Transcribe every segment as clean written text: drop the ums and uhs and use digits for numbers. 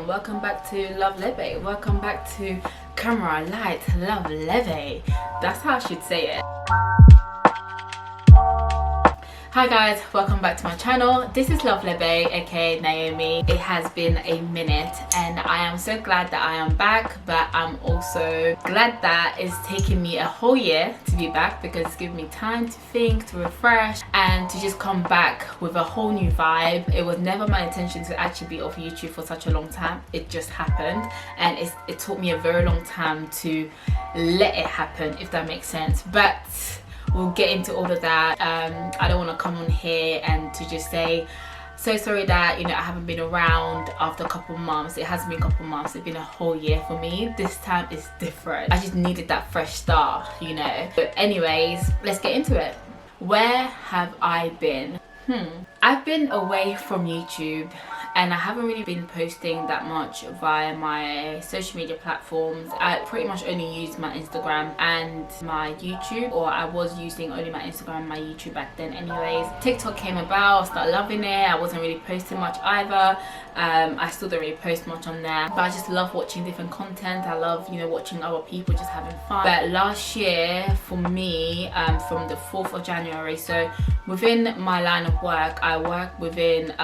welcome back to LoveLebe. Welcome back to Camera Light LoveLebe. That's how I should say it. Hi guys, welcome back to my channel. This is LoveLebe, aka Naomi. It has been a minute and I am so glad that I am back, but I'm also glad that it's taken me a whole year to be back because it's given me time to think, to refresh, and to just come back with a whole new vibe. It was never my intention to actually be off YouTube for such a long time. It just happened, and it took me a very long time to let it happen, if that makes sense. But we'll get into all of that. I don't want to come on here and to just say so sorry that I haven't been around after a couple months. It hasn't been a couple months, it's been a whole year for me. This time is different. I just needed that fresh start, But anyways, let's get into it. Where have I been? I've been away from YouTube and I haven't really been posting that much via my social media platforms. I pretty much only use my Instagram and my YouTube, or I was using only my Instagram and my YouTube back then anyways. TikTok came about, I started loving it. I wasn't really posting much either. I still don't really post much on there, but I just love watching different content. I love watching other people just having fun. But last year for me, from the 4th of January, so within my line of work, I work within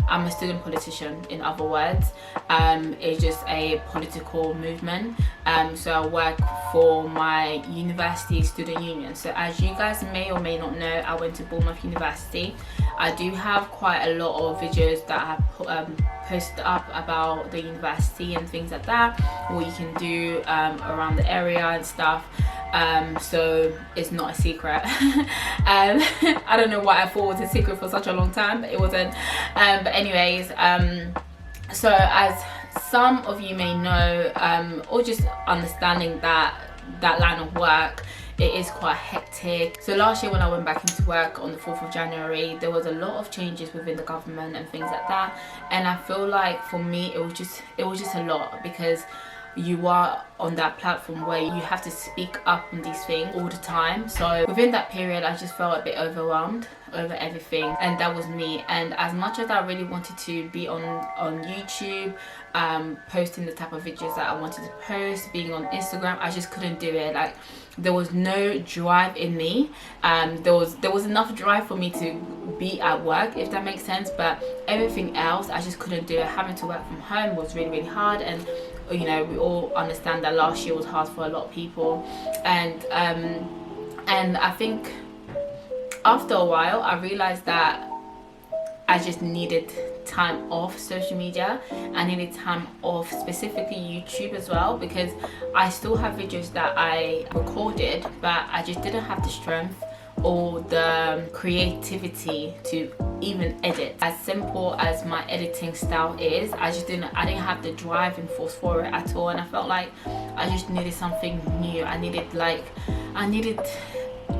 I'm a student politician, in other words. It's just a political movement. So I work for my university student union. So as you guys may or may not know, I went to Bournemouth University. I do have quite a lot of videos that I have posted up about the university and things like that, what you can do around the area and stuff. So it's not a secret. I don't know why I thought it was a secret for such a long time, but it wasn't. But anyways, so as some of you may know, or just understanding that line of work, it is quite hectic. So last year when I went back into work on the 4th of January, there was a lot of changes within the government and things like that, and I feel like for me it was just a lot, because you are on that platform where you have to speak up on these things all the time. So within that period I just felt a bit overwhelmed over everything, and that was me. And as much as I really wanted to be on YouTube, posting the type of videos that I wanted to post, being on Instagram, I just couldn't do it. Like, there was no drive in me. There was enough drive for me to be at work, if that makes sense, but everything else I just couldn't do it. Having to work from home was really hard, and we all understand that last year was hard for a lot of people, and I think after a while I realized that I just needed time off social media. I needed time off specifically YouTube as well, because I still have videos that I recorded, but I just didn't have the strength or the creativity to even edit. As simple as my editing style is, I didn't have the drive and force for it at all, and I felt like I just needed something new. I needed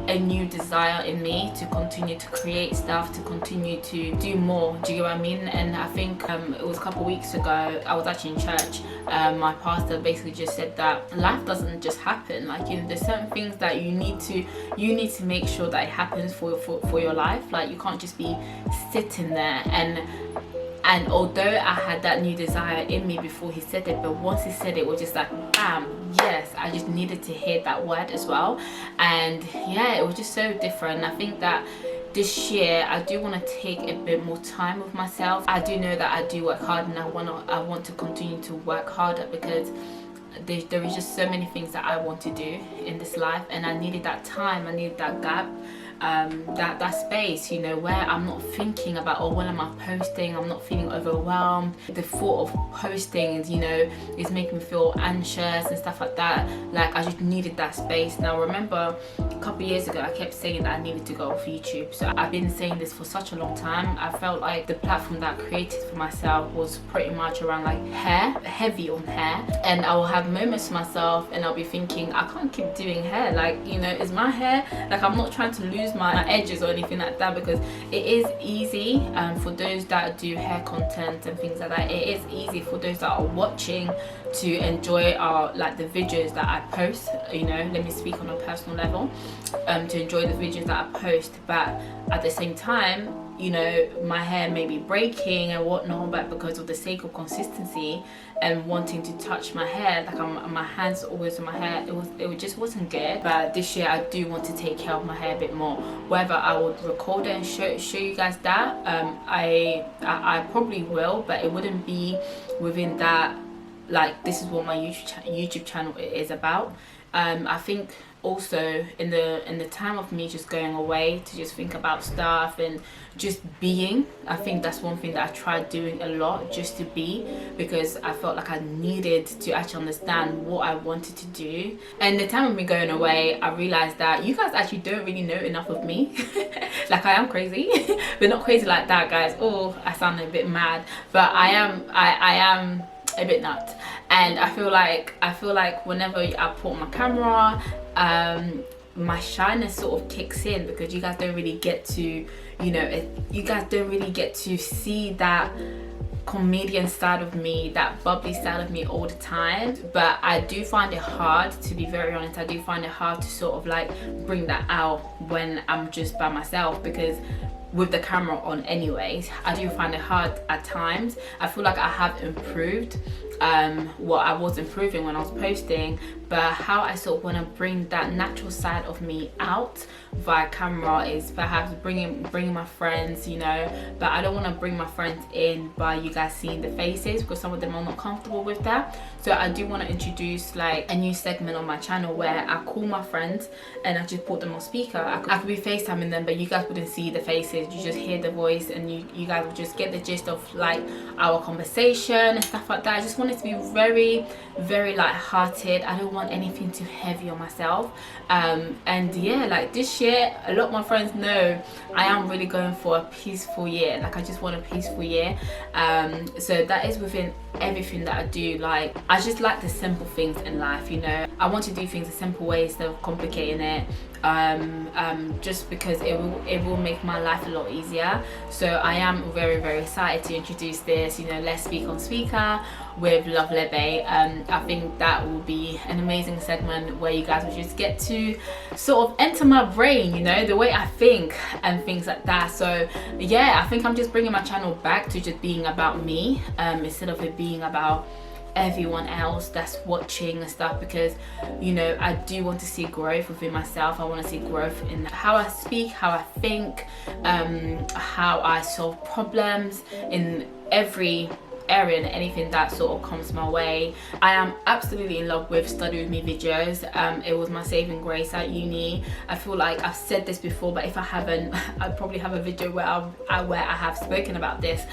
a new desire in me to continue to create stuff, to continue to do more. Do you get what I mean? And I think it was a couple of weeks ago, I was actually in church. My pastor basically just said that life doesn't just happen. Like, there's certain things that you need to make sure that it happens for your life. Like, you can't just be sitting there. And although I had that new desire in me before he said it, but once he said it, it was just like, bam, yes, I just needed to hear that word as well. And yeah, it was just so different. I think that this year I do want to take a bit more time with myself. I do know that I do work hard, and I want to continue to work harder, because there is just so many things that I want to do in this life, and I needed that time, I needed that gap, that space, where I'm not thinking about, oh, when am I posting? I'm not feeling overwhelmed. The thought of posting is making me feel anxious and stuff like that. Like, I just needed that space. Now, remember a couple years ago I kept saying that I needed to go off YouTube. So I've been saying this for such a long time. I felt like the platform that I created for myself was pretty much around like hair, heavy on hair, and I will have moments to myself and I'll be thinking, I can't keep doing hair. Like, is my hair, like, I'm not trying to lose my edges or anything like that, because it is easy for those that do hair content and things like that. It is easy for those that are watching to enjoy like the videos that I post. Let me speak on a personal level, to enjoy the videos that I post, but at the same time you know, my hair may be breaking and whatnot, but because of the sake of consistency and wanting to touch my hair, like my hands always in my hair, it just wasn't good. But this year I do want to take care of my hair a bit more. Whether I would record it and show you guys that, I probably will, but it wouldn't be within that, like, this is what my YouTube channel is about. I think also in the time of me just going away to just think about stuff and just being, I think that's one thing that I tried doing a lot, just to be, because I felt like I needed to actually understand what I wanted to do. And the time of me going away, I realized that you guys actually don't really know enough of me. Like, I am crazy but not crazy like that, guys. Oh, I sound a bit mad, but I am a bit nuts. And I feel like whenever I put on my camera, my shyness sort of kicks in, because you guys don't really get to, you know, you guys don't really get to see that comedian side of me, that bubbly side of me all the time. But I do find it hard, to be very honest. I do find it hard to sort of like bring that out when I'm just by myself, because with the camera on anyways, I do find it hard at times. I feel like I have improved what I was improving when I was posting, but how I sort of want to bring that natural side of me out via camera is perhaps bringing my friends, you know. But I don't want to bring my friends in by you guys seeing the faces, because some of them are not comfortable with that. So I do want to introduce like a new segment on my channel where I call my friends and I just put them on speaker. I could be FaceTiming them, but you guys wouldn't see the faces, you just hear the voice, and you guys would just get the gist of like our conversation and stuff like that. I just want it to be very, very light-hearted. I don't want anything too heavy on myself. And yeah, like this year, a lot of my friends know I am really going for a peaceful year. Like, I just want a peaceful year. So that is within everything that I do. Like, I just like the simple things in life, you know. I want to do things a simple way instead of complicating it. Just because it will make my life a lot easier. So I am very, very excited to introduce this, you know, Let's Speak on Speaker with LoveLebe. I think that will be an amazing segment where you guys will just get to sort of enter my brain, you know, the way I think and things like that. So yeah, I think I'm just bringing my channel back to just being about me, instead of it being about everyone else that's watching and stuff, because, you know, I do want to see growth within myself. I want to see growth in how I speak, how I think, how I solve problems in every area and anything that sort of comes my way. I am absolutely in love with Study With Me videos. It was my saving grace at uni. I feel like I've said this before, but if I haven't, I probably have a video where I have spoken about this.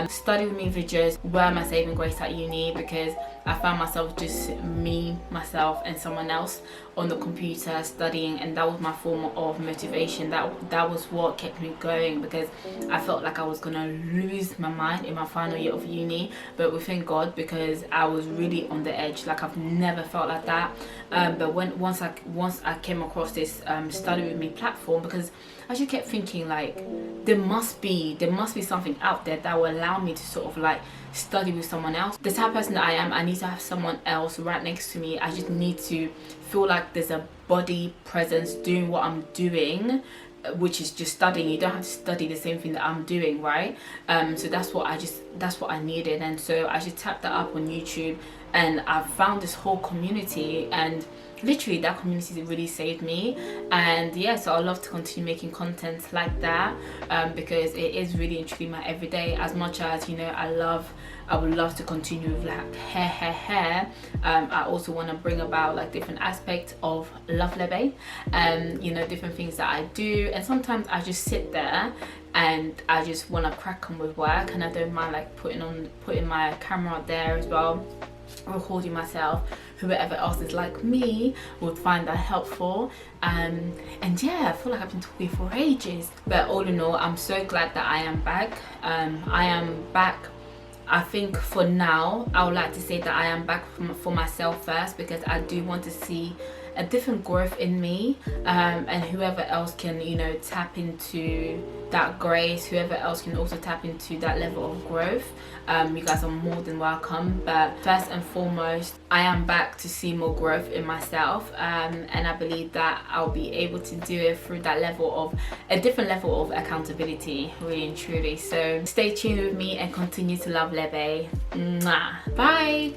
Study With Me videos were my saving grace at uni, because I found myself just me, myself and someone else on the computer studying, and that was my form of motivation. That was what kept me going, because I felt like I was gonna lose my mind in my final year of uni. But we thank God, because I was really on the edge. Like, I've never felt like that. But once I came across this Study With Me platform, because I just kept thinking, like, there must be something out there that will allow me to sort of like study with someone else. The type of person that I am, I need to have someone else right next to me. I just need to feel like there's a body presence doing what I'm doing, which is just studying. You don't have to study the same thing that I'm doing, right? So that's what I needed. And so I just tapped that up on YouTube, and I found this whole community, and literally that community really saved me. And yeah, so I love to continue making content like that, because it is really and truly my everyday. As much as, you know, I would love to continue with like hair, I also want to bring about like different aspects of LoveLebe, you know, different things that I do. And sometimes I just sit there and I just want to crack on with work, and I don't mind like putting my camera out there as well, recording myself. Whoever else is like me would find that helpful. And yeah, I feel like I've been talking for ages, but all in all, I'm so glad that I am back. I am back. I think for now, I would like to say that I am back for myself first, because I do want to see a different growth in me, and whoever else can, you know, tap into that grace, whoever else can also tap into that level of growth, you guys are more than welcome. But first and foremost, I am back to see more growth in myself, and I believe that I'll be able to do it through that level of a different level of accountability, really and truly. So stay tuned with me and continue to love Lebe. Mwah. Bye.